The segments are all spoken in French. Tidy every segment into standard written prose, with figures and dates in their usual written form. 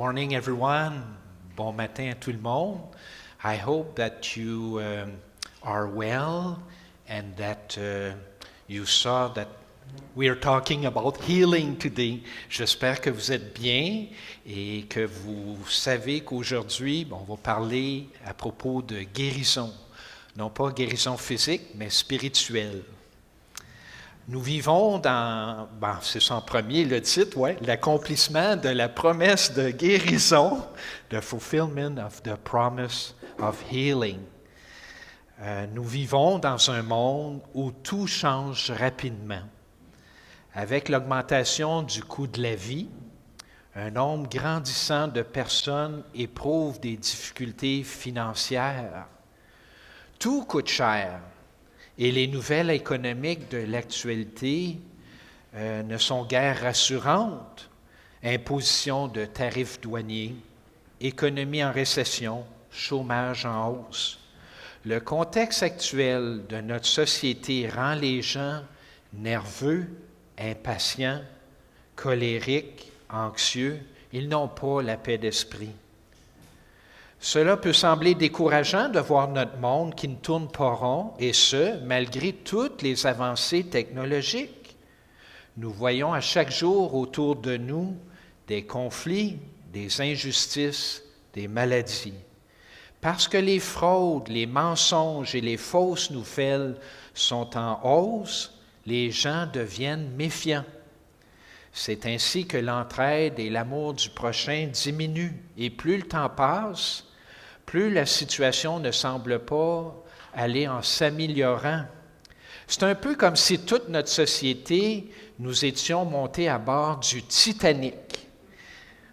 Morning, everyone. Bon matin à tout le monde. I hope that you are well and that you saw that we are talking about healing today. J'espère que vous êtes bien et que vous savez qu'aujourd'hui, on va parler à propos de guérison. Non pas guérison physique, mais spirituelle. Nous vivons dans, c'est son premier, le titre, l'accomplissement de la promesse de guérison, the fulfillment of the promise of healing. Nous vivons dans un monde où tout change rapidement. Avec l'augmentation du coût de la vie, un nombre grandissant de personnes éprouvent des difficultés financières. Tout coûte cher. Et les nouvelles économiques de l'actualité ne sont guère rassurantes. Imposition de tarifs douaniers, économie en récession, chômage en hausse. Le contexte actuel de notre société rend les gens nerveux, impatients, colériques, anxieux. Ils n'ont pas la paix d'esprit. Cela peut sembler décourageant de voir notre monde qui ne tourne pas rond, et ce, malgré toutes les avancées technologiques. Nous voyons à chaque jour autour de nous des conflits, des injustices, des maladies. Parce que les fraudes, les mensonges et les fausses nouvelles sont en hausse, les gens deviennent méfiants. C'est ainsi que l'entraide et l'amour du prochain diminuent, et plus le temps passe, plus la situation ne semble pas aller en s'améliorant. C'est un peu comme si toute notre société, nous étions montés à bord du Titanic.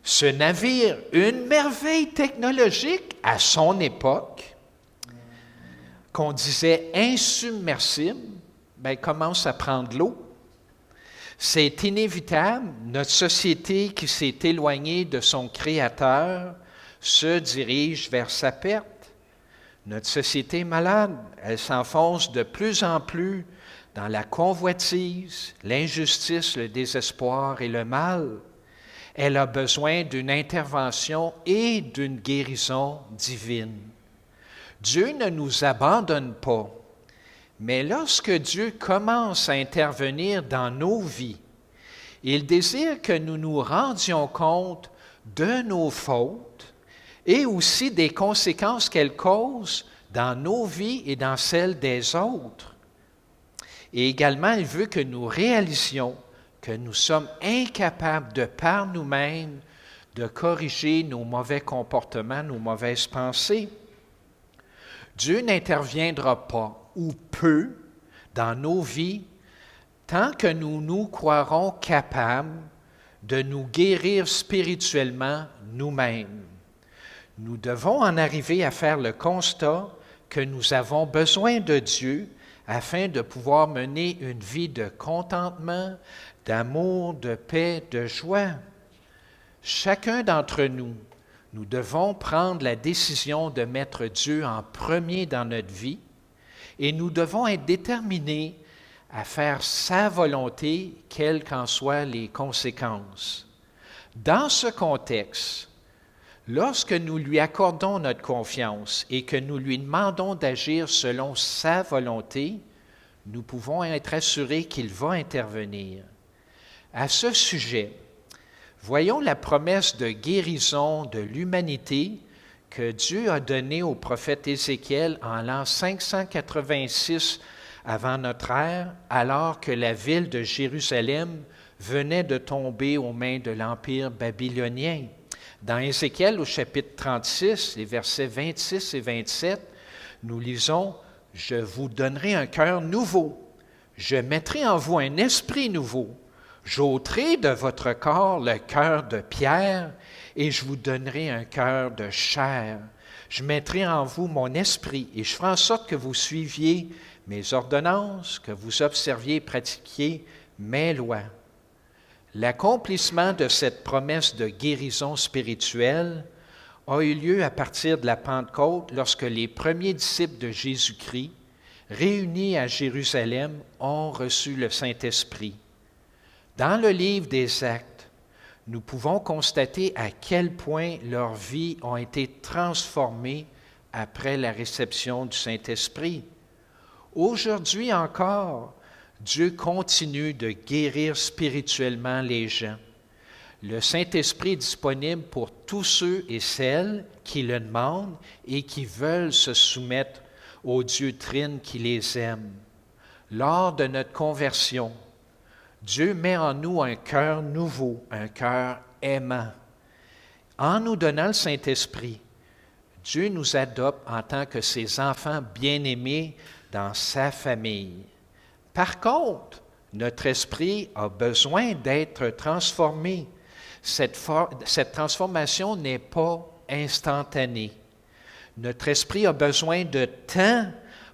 Ce navire, une merveille technologique à son époque, qu'on disait insubmersible, commence à prendre l'eau. C'est inévitable, notre société qui s'est éloignée de son Créateur se dirige vers sa perte. Notre société est malade, elle s'enfonce de plus en plus dans la convoitise, l'injustice, le désespoir et le mal. Elle a besoin d'une intervention et d'une guérison divine. Dieu ne nous abandonne pas, mais lorsque Dieu commence à intervenir dans nos vies, il désire que nous nous rendions compte de nos fautes et aussi des conséquences qu'elles causent dans nos vies et dans celles des autres. Et également, il veut que nous réalisions que nous sommes incapables de par nous-mêmes de corriger nos mauvais comportements, nos mauvaises pensées. Dieu n'interviendra pas ou peu dans nos vies tant que nous nous croirons capables de nous guérir spirituellement nous-mêmes. Nous devons en arriver à faire le constat que nous avons besoin de Dieu afin de pouvoir mener une vie de contentement, d'amour, de paix, de joie. Chacun d'entre nous, nous devons prendre la décision de mettre Dieu en premier dans notre vie et nous devons être déterminés à faire sa volonté, quelles qu'en soient les conséquences. Dans ce contexte, lorsque nous lui accordons notre confiance et que nous lui demandons d'agir selon sa volonté, nous pouvons être assurés qu'il va intervenir. À ce sujet, voyons la promesse de guérison de l'humanité que Dieu a donnée au prophète Ézéchiel en l'an 586 avant notre ère, alors que la ville de Jérusalem venait de tomber aux mains de l'Empire babylonien. Dans Ézéchiel, au chapitre 36, les versets 26 et 27, nous lisons « Je vous donnerai un cœur nouveau, je mettrai en vous un esprit nouveau, j'ôterai de votre corps le cœur de pierre et je vous donnerai un cœur de chair. Je mettrai en vous mon esprit et je ferai en sorte que vous suiviez mes ordonnances, que vous observiez et pratiquiez mes lois. » L'accomplissement de cette promesse de guérison spirituelle a eu lieu à partir de la Pentecôte lorsque les premiers disciples de Jésus-Christ, réunis à Jérusalem, ont reçu le Saint-Esprit. Dans le livre des Actes, nous pouvons constater à quel point leurs vies ont été transformées après la réception du Saint-Esprit. Aujourd'hui encore, Dieu continue de guérir spirituellement les gens. Le Saint-Esprit est disponible pour tous ceux et celles qui le demandent et qui veulent se soumettre au Dieu Trine qui les aime. Lors de notre conversion, Dieu met en nous un cœur nouveau, un cœur aimant. En nous donnant le Saint-Esprit, Dieu nous adopte en tant que ses enfants bien-aimés dans sa famille. Par contre, notre esprit a besoin d'être transformé. Cette transformation n'est pas instantanée. Notre esprit a besoin de temps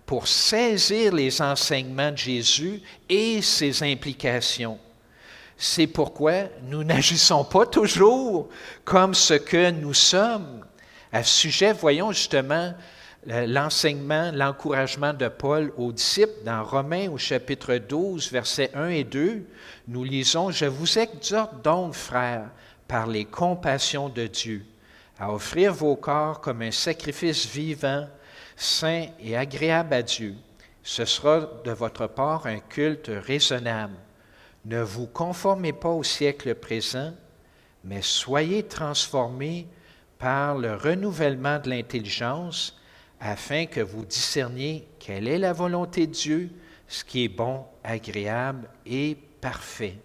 pour saisir les enseignements de Jésus et ses implications. C'est pourquoi nous n'agissons pas toujours comme ce que nous sommes. À ce sujet, voyons justement l'enseignement, l'encouragement de Paul aux disciples dans Romains au chapitre 12, versets 1 et 2. Nous lisons « Je vous exhorte donc, frères, par les compassions de Dieu, à offrir vos corps comme un sacrifice vivant, saint et agréable à Dieu. Ce sera de votre part un culte raisonnable. Ne vous conformez pas au siècle présent, mais soyez transformés par le renouvellement de l'intelligence, afin que vous discerniez quelle est la volonté de Dieu, ce qui est bon, agréable et parfait.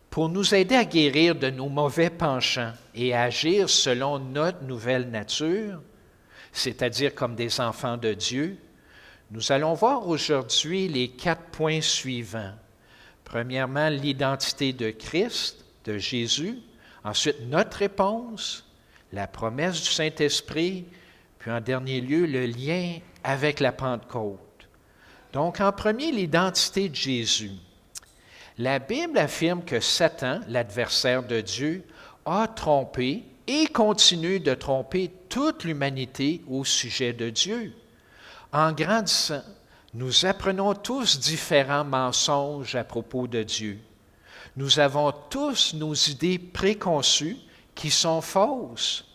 Pour nous aider à guérir de nos mauvais penchants et à agir selon notre nouvelle nature, c'est-à-dire comme des enfants de Dieu, nous allons voir aujourd'hui les 4 points suivants. Premièrement, l'identité de Christ, de Jésus. Ensuite, notre réponse, la promesse du Saint-Esprit, puis en dernier lieu, le lien avec la Pentecôte. Donc, en premier, l'identité de Jésus. La Bible affirme que Satan, l'adversaire de Dieu, a trompé et continue de tromper toute l'humanité au sujet de Dieu. En grandissant, nous apprenons tous différents mensonges à propos de Dieu. Nous avons tous nos idées préconçues qui sont fausses.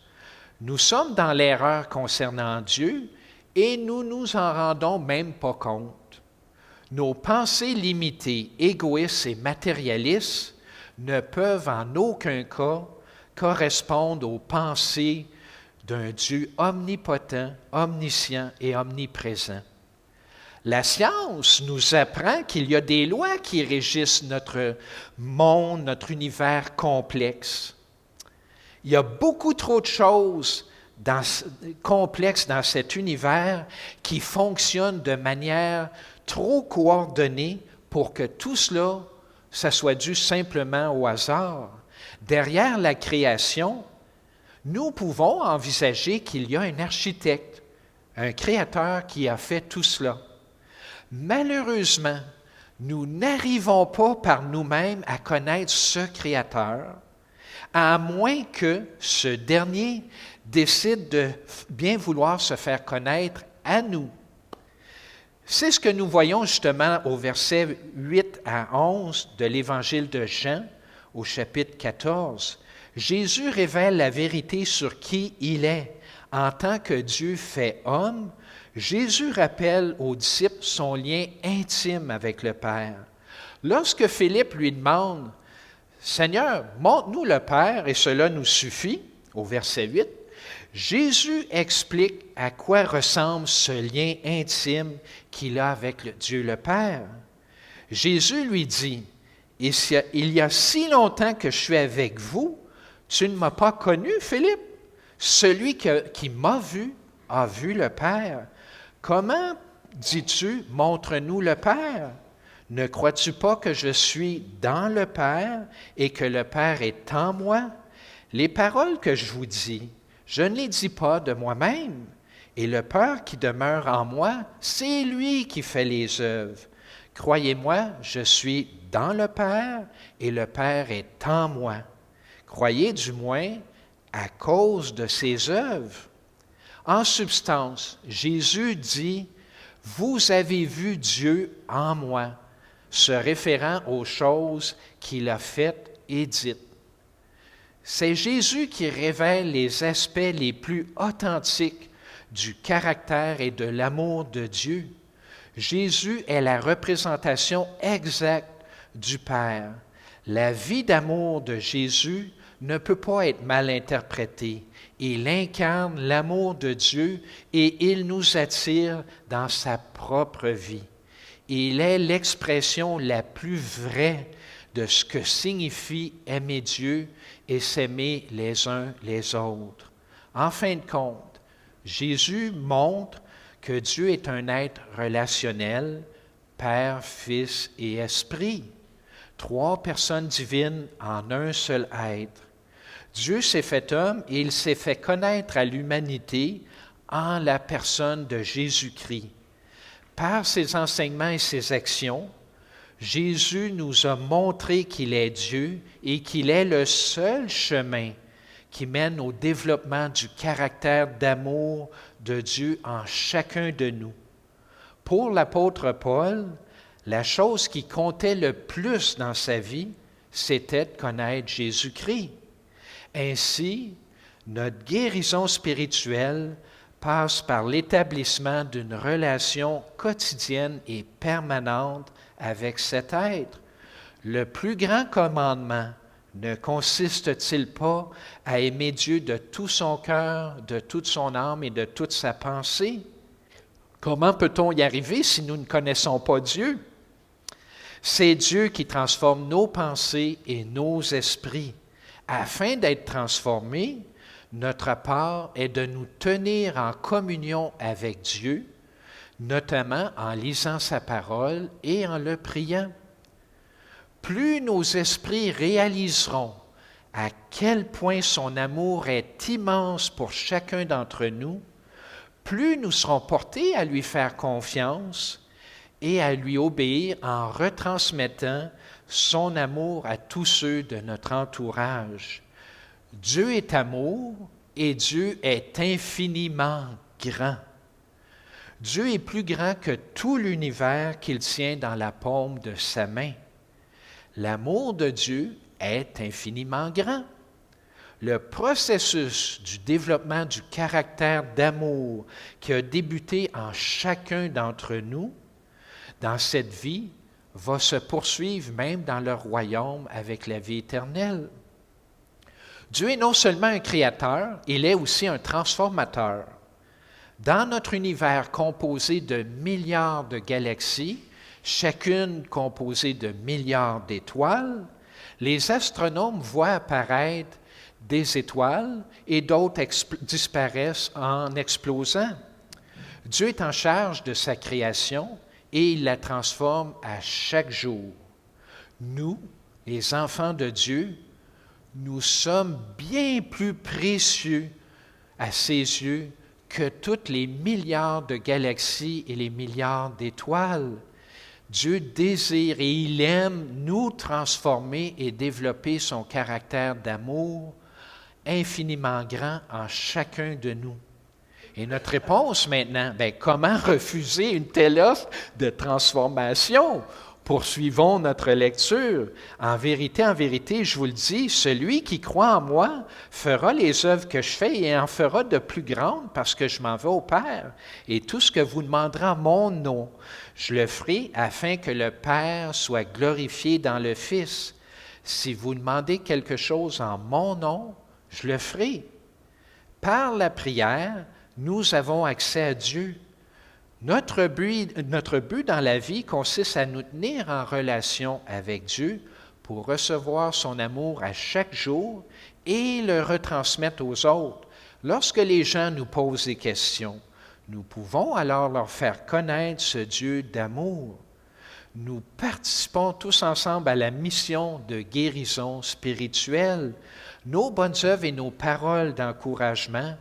Nous sommes dans l'erreur concernant Dieu et nous nous en rendons même pas compte. Nos pensées limitées, égoïstes et matérialistes ne peuvent en aucun cas correspondre aux pensées d'un Dieu omnipotent, omniscient et omniprésent. La science nous apprend qu'il y a des lois qui régissent notre monde, notre univers complexe. Il y a beaucoup trop de choses complexes dans cet univers qui fonctionnent de manière trop coordonnée pour que tout cela, ça soit dû simplement au hasard. Derrière la création, nous pouvons envisager qu'il y a un architecte, un créateur qui a fait tout cela. Malheureusement, nous n'arrivons pas par nous-mêmes à connaître ce créateur, à moins que ce dernier décide de bien vouloir se faire connaître à nous. C'est ce que nous voyons justement au verset 8 à 11 de l'Évangile de Jean, au chapitre 14. Jésus révèle la vérité sur qui il est. En tant que Dieu fait homme, Jésus rappelle aux disciples son lien intime avec le Père. Lorsque Philippe lui demande « Seigneur, montre-nous le Père et cela nous suffit », au verset 8, Jésus explique à quoi ressemble ce lien intime qu'il a avec Dieu le Père. Jésus lui dit « Il y a si longtemps que je suis avec vous, tu ne m'as pas connu, Philippe? Celui qui m'a vu a vu le Père. Comment dis-tu, montre-nous le Père? Ne crois-tu pas que je suis dans le Père et que le Père est en moi? Les paroles que je vous dis, je ne les dis pas de moi-même. Et le Père qui demeure en moi, c'est lui qui fait les œuvres. Croyez-moi, je suis dans le Père et le Père est en moi. Croyez du moins à cause de ses œuvres. En substance, Jésus dit « Vous avez vu Dieu en moi », se référant aux choses qu'il a faites et dites. C'est Jésus qui révèle les aspects les plus authentiques du caractère et de l'amour de Dieu. Jésus est la représentation exacte du Père. La vie d'amour de Jésus ne peut pas être mal interprétée. Il incarne l'amour de Dieu et il nous attire dans sa propre vie. Il est l'expression la plus vraie de ce que signifie aimer Dieu et s'aimer les uns les autres. En fin de compte, Jésus montre que Dieu est un être relationnel, Père, Fils et Esprit. 3 personnes divines en un seul être. Dieu s'est fait homme et il s'est fait connaître à l'humanité en la personne de Jésus-Christ. Par ses enseignements et ses actions, Jésus nous a montré qu'il est Dieu et qu'il est le seul chemin qui mène au développement du caractère d'amour de Dieu en chacun de nous. Pour l'apôtre Paul, la chose qui comptait le plus dans sa vie, c'était de connaître Jésus-Christ. Ainsi, notre guérison spirituelle passe par l'établissement d'une relation quotidienne et permanente avec cet être. Le plus grand commandement ne consiste-t-il pas à aimer Dieu de tout son cœur, de toute son âme et de toute sa pensée? Comment peut-on y arriver si nous ne connaissons pas Dieu? C'est Dieu qui transforme nos pensées et nos esprits. Afin d'être transformés, notre part est de nous tenir en communion avec Dieu, notamment en lisant sa parole et en le priant. Plus nos esprits réaliseront à quel point son amour est immense pour chacun d'entre nous, plus nous serons portés à lui faire confiance et à lui obéir en retransmettant son amour à tous ceux de notre entourage. Dieu est amour et Dieu est infiniment grand. Dieu est plus grand que tout l'univers qu'il tient dans la paume de sa main. L'amour de Dieu est infiniment grand. Le processus du développement du caractère d'amour qui a débuté en chacun d'entre nous, dans cette vie, va se poursuivre même dans le royaume avec la vie éternelle. Dieu est non seulement un créateur, il est aussi un transformateur. Dans notre univers composé de milliards de galaxies, chacune composée de milliards d'étoiles, les astronomes voient apparaître des étoiles et d'autres disparaissent en explosant. Dieu est en charge de sa création et il la transforme à chaque jour. Nous, les enfants de Dieu, nous sommes bien plus précieux à ses yeux que toutes les milliards de galaxies et les milliards d'étoiles. Dieu désire et il aime nous transformer et développer son caractère d'amour infiniment grand en chacun de nous. Et notre réponse maintenant, comment refuser une telle offre de transformation? Poursuivons notre lecture. En vérité, je vous le dis, celui qui croit en moi fera les œuvres que je fais et en fera de plus grandes parce que je m'en vais au Père. Et tout ce que vous demanderez en mon nom, je le ferai afin que le Père soit glorifié dans le Fils. Si vous demandez quelque chose en mon nom, je le ferai. Par la prière, nous avons accès à Dieu. Notre but dans la vie consiste à nous tenir en relation avec Dieu pour recevoir son amour à chaque jour et le retransmettre aux autres. Lorsque les gens nous posent des questions, nous pouvons alors leur faire connaître ce Dieu d'amour. Nous participons tous ensemble à la mission de guérison spirituelle. Nos bonnes œuvres et nos paroles d'encouragement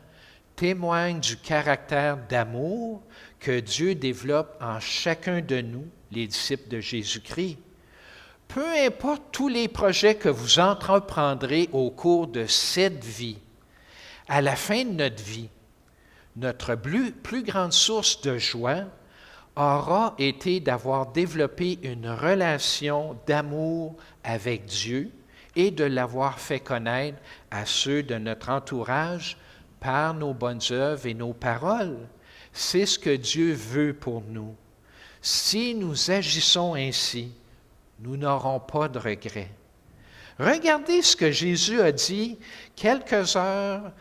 témoignent du caractère d'amour que Dieu développe en chacun de nous, les disciples de Jésus-Christ. Peu importe tous les projets que vous entreprendrez au cours de cette vie, à la fin de notre vie, notre plus grande source de joie aura été d'avoir développé une relation d'amour avec Dieu et de l'avoir fait connaître à ceux de notre entourage par nos bonnes œuvres et nos paroles. C'est ce que Dieu veut pour nous. Si nous agissons ainsi, nous n'aurons pas de regrets. Regardez ce que Jésus a dit quelques heures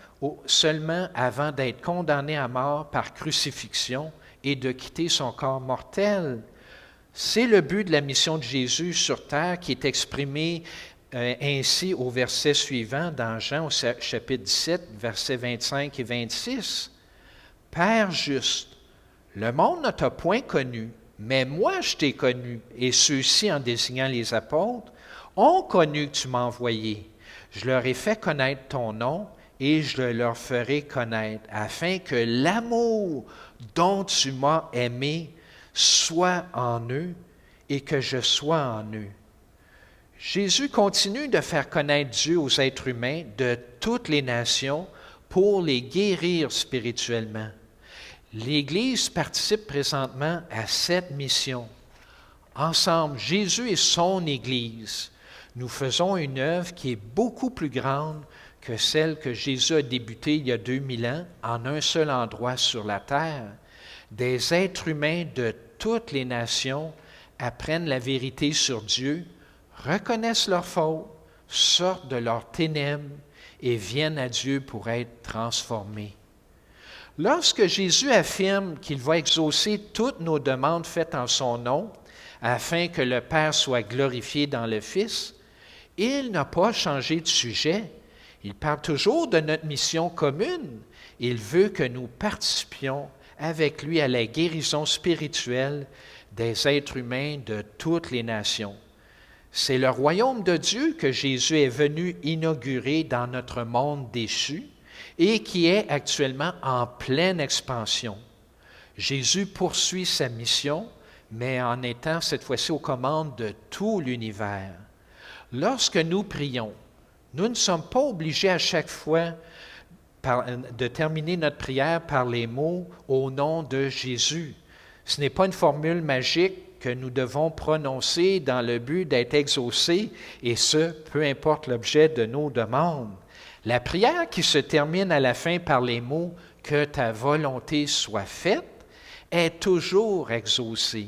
seulement avant d'être condamné à mort par crucifixion et de quitter son corps mortel. C'est le but de la mission de Jésus sur terre qui est exprimé ainsi au verset suivant dans Jean au chapitre 17, versets 25 et 26. « Père juste, le monde ne t'a point connu, mais moi je t'ai connu, et ceux-ci, en désignant les apôtres, ont connu que tu m'as envoyé. Je leur ai fait connaître ton nom, et je le leur ferai connaître, afin que l'amour dont tu m'as aimé soit en eux et que je sois en eux. » Jésus continue de faire connaître Dieu aux êtres humains de toutes les nations pour les guérir spirituellement. L'Église participe présentement à cette mission. Ensemble, Jésus et son Église, nous faisons une œuvre qui est beaucoup plus grande que celle que Jésus a débutée il y a 2000 ans en un seul endroit sur la terre. Des êtres humains de toutes les nations apprennent la vérité sur Dieu, reconnaissent leurs fautes, sortent de leurs ténèbres et viennent à Dieu pour être transformés. Lorsque Jésus affirme qu'il va exaucer toutes nos demandes faites en son nom, afin que le Père soit glorifié dans le Fils, il n'a pas changé de sujet. Il parle toujours de notre mission commune. Il veut que nous participions avec lui à la guérison spirituelle des êtres humains de toutes les nations. C'est le royaume de Dieu que Jésus est venu inaugurer dans notre monde déchu et qui est actuellement en pleine expansion. Jésus poursuit sa mission, mais en étant cette fois-ci aux commandes de tout l'univers. Lorsque nous prions, nous ne sommes pas obligés à chaque fois de terminer notre prière par les mots « au nom de Jésus ». Ce n'est pas une formule magique que nous devons prononcer dans le but d'être exaucés, et ce, peu importe l'objet de nos demandes. La prière qui se termine à la fin par les mots « que ta volonté soit faite » est toujours exaucée.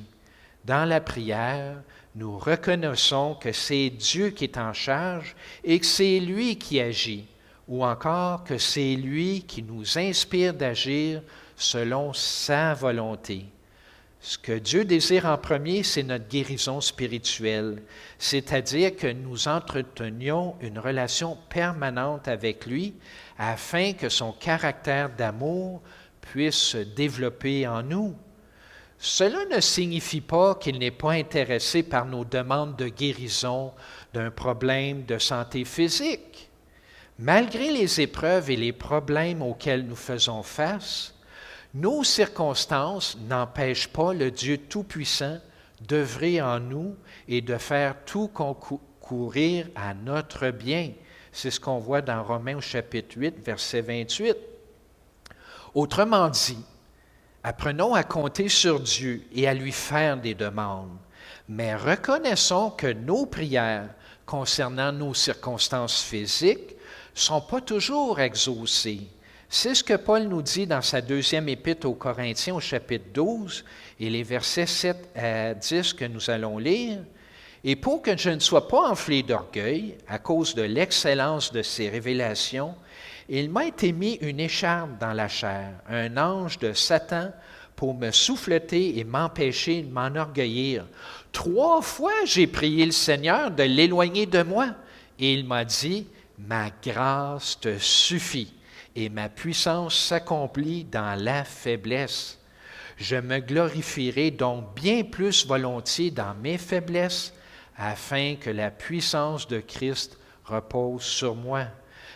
Dans la prière, nous reconnaissons que c'est Dieu qui est en charge et que c'est lui qui agit, ou encore que c'est lui qui nous inspire d'agir selon sa volonté. Ce que Dieu désire en premier, c'est notre guérison spirituelle, c'est-à-dire que nous entretenions une relation permanente avec lui afin que son caractère d'amour puisse se développer en nous. Cela ne signifie pas qu'il n'est pas intéressé par nos demandes de guérison d'un problème de santé physique. Malgré les épreuves et les problèmes auxquels nous faisons face, nos circonstances n'empêchent pas le Dieu Tout-Puissant d'œuvrer en nous et de faire tout concourir à notre bien. C'est ce qu'on voit dans Romains au chapitre 8, verset 28. Autrement dit, apprenons à compter sur Dieu et à lui faire des demandes, mais reconnaissons que nos prières concernant nos circonstances physiques ne sont pas toujours exaucées. C'est ce que Paul nous dit dans sa deuxième épître aux Corinthiens au chapitre 12 et les versets 7 à 10 que nous allons lire. « Et pour que je ne sois pas enflé d'orgueil à cause de l'excellence de ces révélations, il m'a été mis une écharpe dans la chair, un ange de Satan pour me souffleter et m'empêcher de m'enorgueillir. 3 fois j'ai prié le Seigneur de l'éloigner de moi, et il m'a dit, « Ma grâce te suffit, et ma puissance s'accomplit dans la faiblesse. Je me glorifierai donc bien plus volontiers dans mes faiblesses, afin que la puissance de Christ repose sur moi.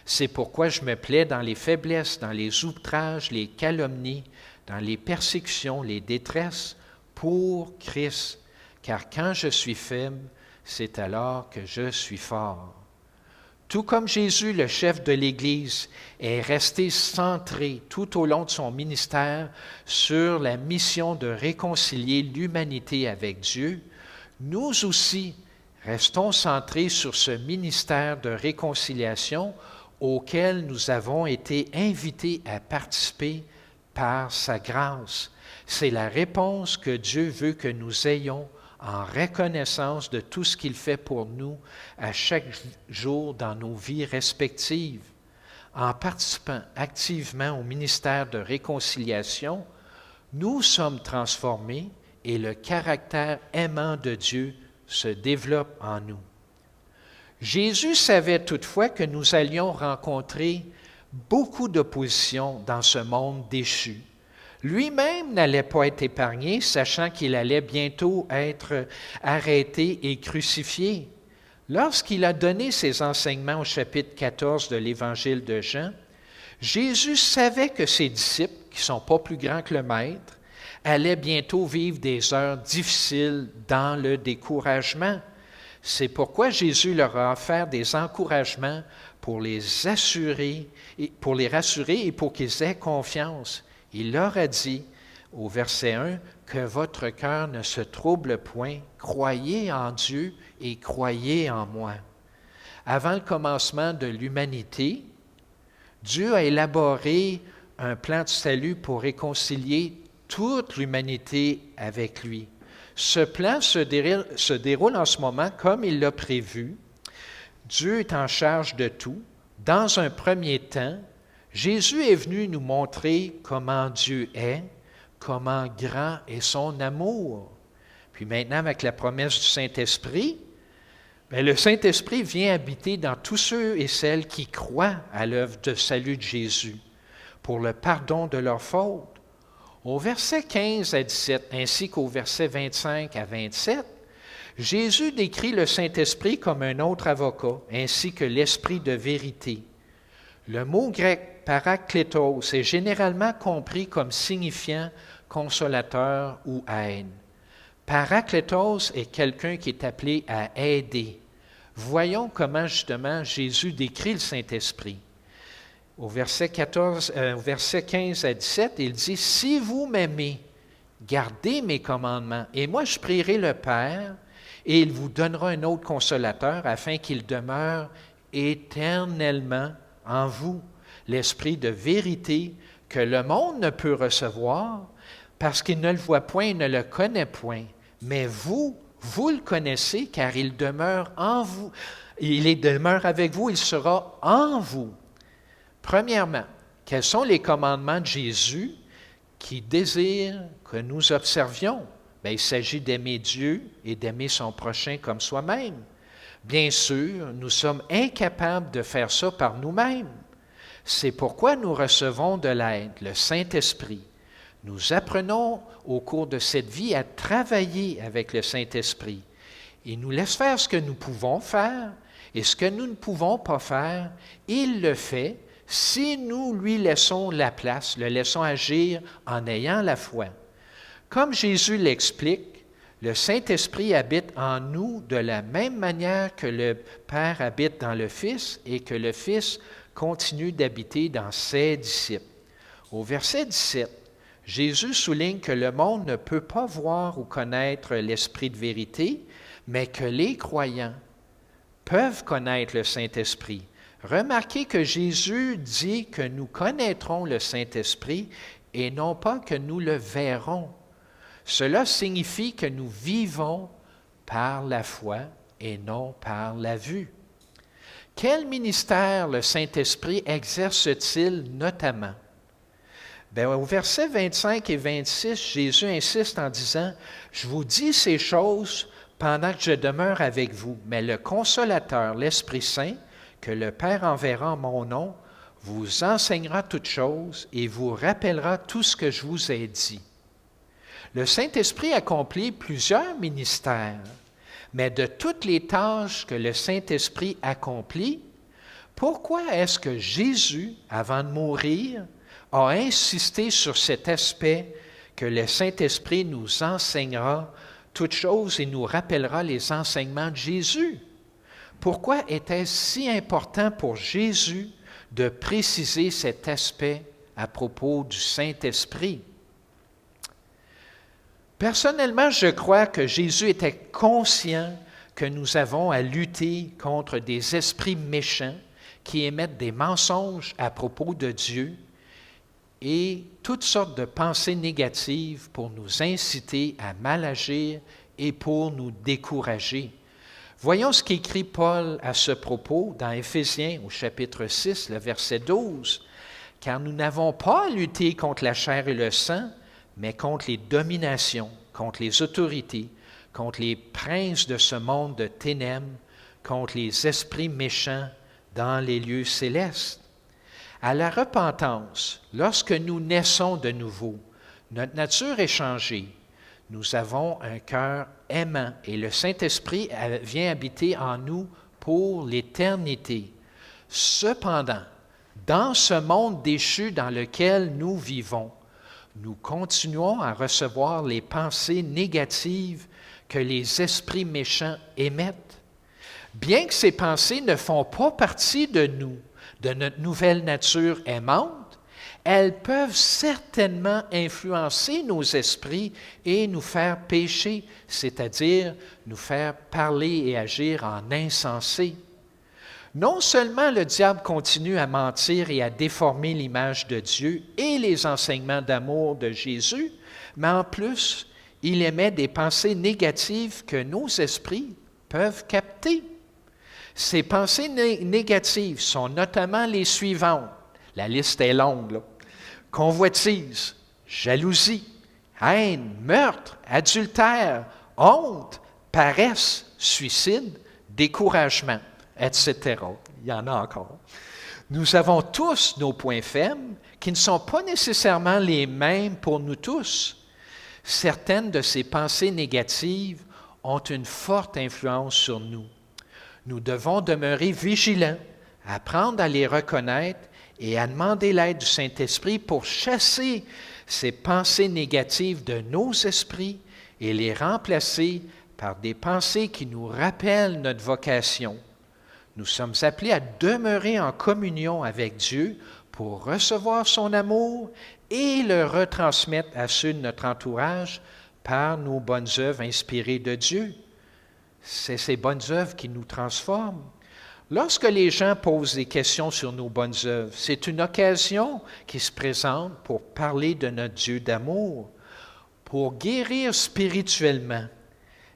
C'est pourquoi je me plais dans les faiblesses, dans les outrages, les calomnies, dans les persécutions, les détresses, pour Christ. Car quand je suis faible, c'est alors que je suis fort. » Tout comme Jésus, le chef de l'Église, est resté centré tout au long de son ministère sur la mission de réconcilier l'humanité avec Dieu, nous aussi Restons centrés sur ce ministère de réconciliation auquel nous avons été invités à participer par sa grâce. C'est la réponse que Dieu veut que nous ayons en reconnaissance de tout ce qu'il fait pour nous à chaque jour dans nos vies respectives. En participant activement au ministère de réconciliation, nous sommes transformés et le caractère aimant de Dieu se développe en nous. Jésus savait toutefois que nous allions rencontrer beaucoup d'opposition dans ce monde déchu. Lui-même n'allait pas être épargné, sachant qu'il allait bientôt être arrêté et crucifié. Lorsqu'il a donné ses enseignements au chapitre 14 de l'Évangile de Jean, Jésus savait que ses disciples, qui ne sont pas plus grands que le Maître, allaient bientôt vivre des heures difficiles dans le découragement. C'est pourquoi Jésus leur a offert des encouragements pour les rassurer et pour qu'ils aient confiance. Il leur a dit, au verset 1, que votre cœur ne se trouble point, croyez en Dieu et croyez en moi. Avant le commencement de l'humanité, Dieu a élaboré un plan de salut pour réconcilier toute l'humanité avec lui. Ce plan se déroule en ce moment comme il l'a prévu. Dieu est en charge de tout. Dans un premier temps, Jésus est venu nous montrer comment Dieu est, comment grand est son amour. Puis maintenant, avec la promesse du Saint-Esprit, le Saint-Esprit vient habiter dans tous ceux et celles qui croient à l'œuvre de salut de Jésus pour le pardon de leurs fautes. Au verset 15 à 17, ainsi qu'au verset 25 à 27, Jésus décrit le Saint-Esprit comme un autre avocat, ainsi que l'Esprit de vérité. Le mot grec paraklétos est généralement compris comme signifiant consolateur ou aide. Paraklétos est quelqu'un qui est appelé à aider. Voyons comment justement Jésus décrit le Saint-Esprit. Au verset 15 à 17, il dit « Si vous m'aimez, gardez mes commandements, et moi je prierai le Père, et il vous donnera un autre consolateur, afin qu'il demeure éternellement en vous, l'Esprit de vérité que le monde ne peut recevoir, parce qu'il ne le voit point et ne le connaît point. Mais vous le connaissez, car il demeure en vous. Il demeure avec vous, il sera en vous. » Premièrement, quels sont les commandements de Jésus qui désire que nous observions? Il s'agit d'aimer Dieu et d'aimer son prochain comme soi-même. Bien sûr, nous sommes incapables de faire ça par nous-mêmes. C'est pourquoi nous recevons de l'aide, le Saint-Esprit. Nous apprenons au cours de cette vie à travailler avec le Saint-Esprit. Il nous laisse faire ce que nous pouvons faire et ce que nous ne pouvons pas faire. Il le fait si nous lui laissons la place, le laissons agir en ayant la foi. Comme Jésus l'explique, le Saint-Esprit habite en nous de la même manière que le Père habite dans le Fils et que le Fils continue d'habiter dans ses disciples. Au verset 17, Jésus souligne que le monde ne peut pas voir ou connaître l'Esprit de vérité, mais que les croyants peuvent connaître le Saint-Esprit. Remarquez que Jésus dit que nous connaîtrons le Saint-Esprit et non pas que nous le verrons. Cela signifie que nous vivons par la foi et non par la vue. Quel ministère le Saint-Esprit exerce-t-il notamment? Au verset 25 et 26, Jésus insiste en disant « Je vous dis ces choses pendant que je demeure avec vous, mais le Consolateur, l'Esprit Saint, que le Père enverra en mon nom, vous enseignera toutes choses et vous rappellera tout ce que je vous ai dit. » Le Saint-Esprit accomplit plusieurs ministères, mais de toutes les tâches que le Saint-Esprit accomplit, pourquoi est-ce que Jésus, avant de mourir, a insisté sur cet aspect que le Saint-Esprit nous enseignera toutes choses et nous rappellera les enseignements de Jésus? Pourquoi était-ce si important pour Jésus de préciser cet aspect à propos du Saint-Esprit? Personnellement, je crois que Jésus était conscient que nous avons à lutter contre des esprits méchants qui émettent des mensonges à propos de Dieu et toutes sortes de pensées négatives pour nous inciter à mal agir et pour nous décourager. Voyons ce qu'écrit Paul à ce propos dans Éphésiens au chapitre 6, le verset 12. « Car nous n'avons pas à lutter contre la chair et le sang, mais contre les dominations, contre les autorités, contre les princes de ce monde de ténèbres, contre les esprits méchants dans les lieux célestes. » À la repentance, lorsque nous naissons de nouveau, notre nature est changée. Nous avons un cœur aimant et le Saint-Esprit vient habiter en nous pour l'éternité. Cependant, dans ce monde déchu dans lequel nous vivons, nous continuons à recevoir les pensées négatives que les esprits méchants émettent. Bien que ces pensées ne font pas partie de nous, de notre nouvelle nature aimante, elles peuvent certainement influencer nos esprits et nous faire pécher, c'est-à-dire nous faire parler et agir en insensé. Non seulement le diable continue à mentir et à déformer l'image de Dieu et les enseignements d'amour de Jésus, mais en plus, il émet des pensées négatives que nos esprits peuvent capter. Ces pensées négatives sont notamment les suivantes. La liste est longue, là. Convoitise, jalousie, haine, meurtre, adultère, honte, paresse, suicide, découragement, etc. Il y en a encore. Nous avons tous nos points faibles qui ne sont pas nécessairement les mêmes pour nous tous. Certaines de ces pensées négatives ont une forte influence sur nous. Nous devons demeurer vigilants, apprendre à les reconnaître et à demander l'aide du Saint-Esprit pour chasser ces pensées négatives de nos esprits et les remplacer par des pensées qui nous rappellent notre vocation. Nous sommes appelés à demeurer en communion avec Dieu pour recevoir son amour et le retransmettre à ceux de notre entourage par nos bonnes œuvres inspirées de Dieu. C'est ces bonnes œuvres qui nous transforment. Lorsque les gens posent des questions sur nos bonnes œuvres, c'est une occasion qui se présente pour parler de notre Dieu d'amour, pour guérir spirituellement.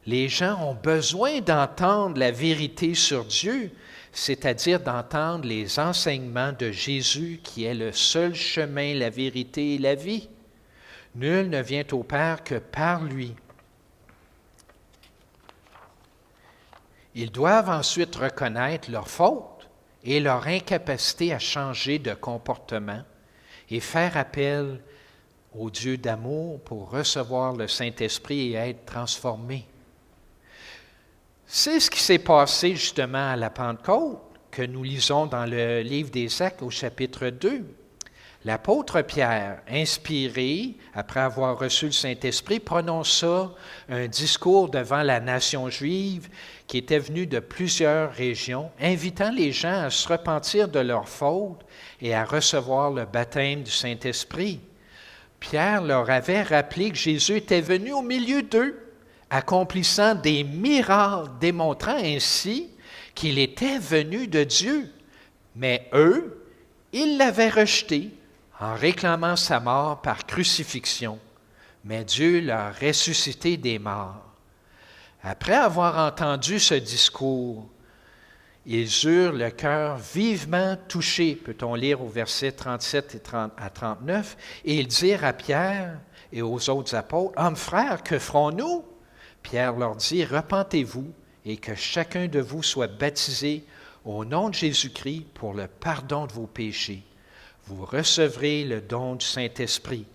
Les gens ont besoin d'entendre la vérité sur Dieu, c'est-à-dire d'entendre les enseignements de Jésus qui est le seul chemin, la vérité et la vie. Nul ne vient au Père que par lui. Ils doivent ensuite reconnaître leurs fautes et leur incapacité à changer de comportement et faire appel au Dieu d'amour pour recevoir le Saint-Esprit et être transformés. C'est ce qui s'est passé justement à la Pentecôte que nous lisons dans le livre des Actes au chapitre 2. L'apôtre Pierre, inspiré, après avoir reçu le Saint-Esprit, prononça un discours devant la nation juive qui était venue de plusieurs régions, invitant les gens à se repentir de leurs fautes et à recevoir le baptême du Saint-Esprit. Pierre leur avait rappelé que Jésus était venu au milieu d'eux, accomplissant des miracles, démontrant ainsi qu'il était venu de Dieu. Mais eux, ils l'avaient rejeté en réclamant sa mort par crucifixion. Mais Dieu l'a ressuscité des morts. Après avoir entendu ce discours, ils eurent le cœur vivement touché, peut-on lire au verset 37 à 39, et ils dirent à Pierre et aux autres apôtres, « Hommes frères, que ferons-nous? » Pierre leur dit, « Repentez-vous et que chacun de vous soit baptisé au nom de Jésus-Christ pour le pardon de vos péchés. Vous recevrez le don du Saint-Esprit,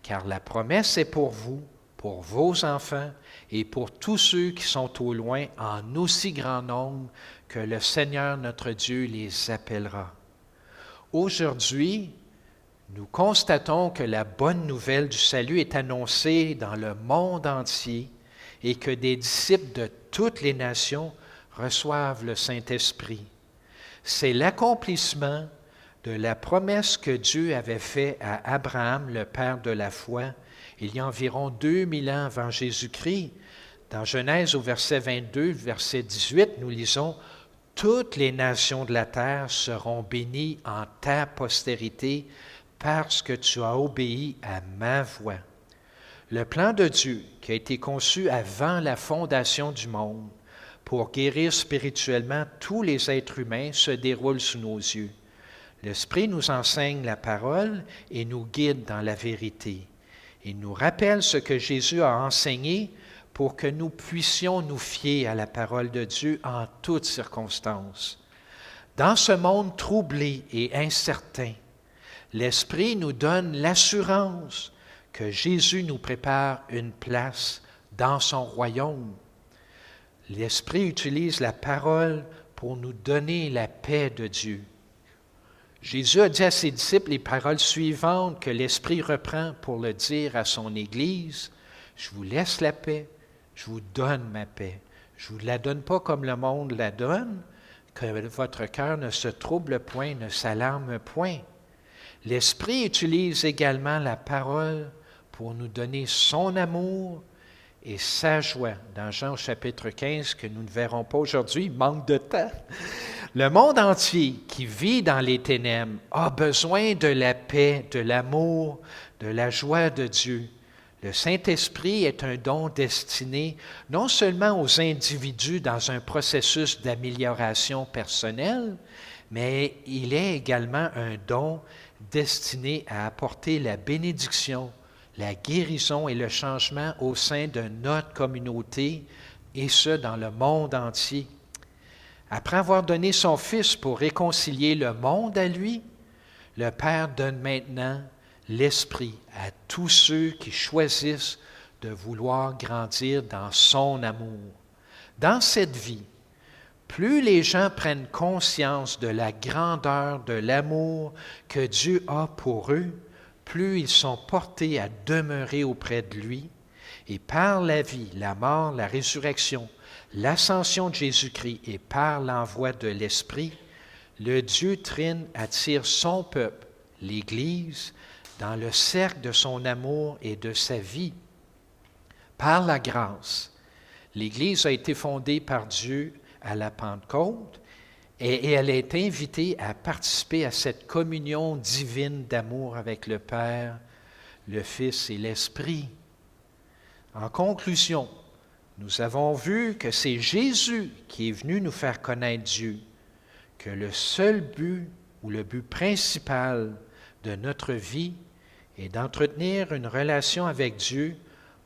car la promesse est pour vous, pour vos enfants et pour tous ceux qui sont au loin en aussi grand nombre que le Seigneur notre Dieu les appellera. » Aujourd'hui, nous constatons que la bonne nouvelle du salut est annoncée dans le monde entier et que des disciples de toutes les nations reçoivent le Saint-Esprit. C'est l'accomplissement de la promesse que Dieu avait faite à Abraham, le père de la foi, il y a environ 2000 ans avant Jésus-Christ, Dans Genèse au verset 22, verset 18, nous lisons « Toutes les nations de la terre seront bénies en ta postérité parce que tu as obéi à ma voix. » Le plan de Dieu qui a été conçu avant la fondation du monde pour guérir spirituellement tous les êtres humains se déroule sous nos yeux. L'Esprit nous enseigne la parole et nous guide dans la vérité. Il nous rappelle ce que Jésus a enseigné pour que nous puissions nous fier à la parole de Dieu en toutes circonstances. Dans ce monde troublé et incertain, l'Esprit nous donne l'assurance que Jésus nous prépare une place dans son royaume. L'Esprit utilise la parole pour nous donner la paix de Dieu. Jésus a dit à ses disciples les paroles suivantes que l'Esprit reprend pour le dire à son Église. « Je vous laisse la paix, je vous donne ma paix. Je ne vous la donne pas comme le monde la donne, que votre cœur ne se trouble point, ne s'alarme point. » L'Esprit utilise également la parole pour nous donner son amour et sa joie. Dans Jean au chapitre 15, que nous ne verrons pas aujourd'hui, manque de temps. Le monde entier qui vit dans les ténèbres a besoin de la paix, de l'amour, de la joie de Dieu. Le Saint-Esprit est un don destiné non seulement aux individus dans un processus d'amélioration personnelle, mais il est également un don destiné à apporter la bénédiction, la guérison et le changement au sein de notre communauté, et ce, dans le monde entier. Après avoir donné son Fils pour réconcilier le monde à lui, le Père donne maintenant l'Esprit à tous ceux qui choisissent de vouloir grandir dans son amour. Dans cette vie, plus les gens prennent conscience de la grandeur de l'amour que Dieu a pour eux, plus ils sont portés à demeurer auprès de lui, et par la vie, la mort, la résurrection, l'ascension de Jésus-Christ et par l'envoi de l'Esprit, le Dieu trine attire son peuple, l'Église, dans le cercle de son amour et de sa vie. Par la grâce, l'Église a été fondée par Dieu à la Pentecôte et elle est invitée à participer à cette communion divine d'amour avec le Père, le Fils et l'Esprit. En conclusion, nous avons vu que c'est Jésus qui est venu nous faire connaître Dieu, que le seul but ou le but principal de notre vie est d'entretenir une relation avec Dieu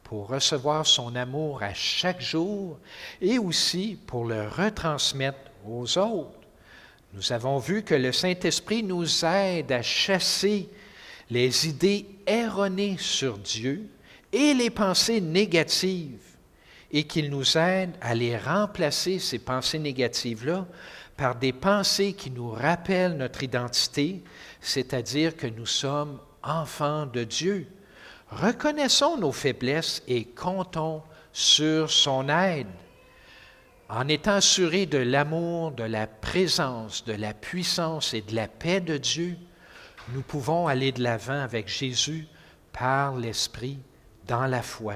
pour recevoir son amour à chaque jour et aussi pour le retransmettre aux autres. Nous avons vu que le Saint-Esprit nous aide à chasser les idées erronées sur Dieu et les pensées négatives et qu'il nous aide à les remplacer, ces pensées négatives-là, par des pensées qui nous rappellent notre identité, c'est-à-dire que nous sommes enfants de Dieu. Reconnaissons nos faiblesses et comptons sur son aide. En étant assurés de l'amour, de la présence, de la puissance et de la paix de Dieu, nous pouvons aller de l'avant avec Jésus par l'Esprit dans la foi.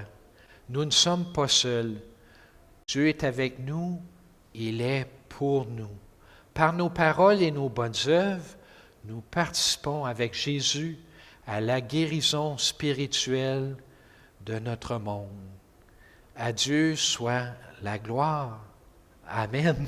Nous ne sommes pas seuls. Dieu est avec nous, il est pour nous. Par nos paroles et nos bonnes œuvres, nous participons avec Jésus à la guérison spirituelle de notre monde. À Dieu soit la gloire. Amen.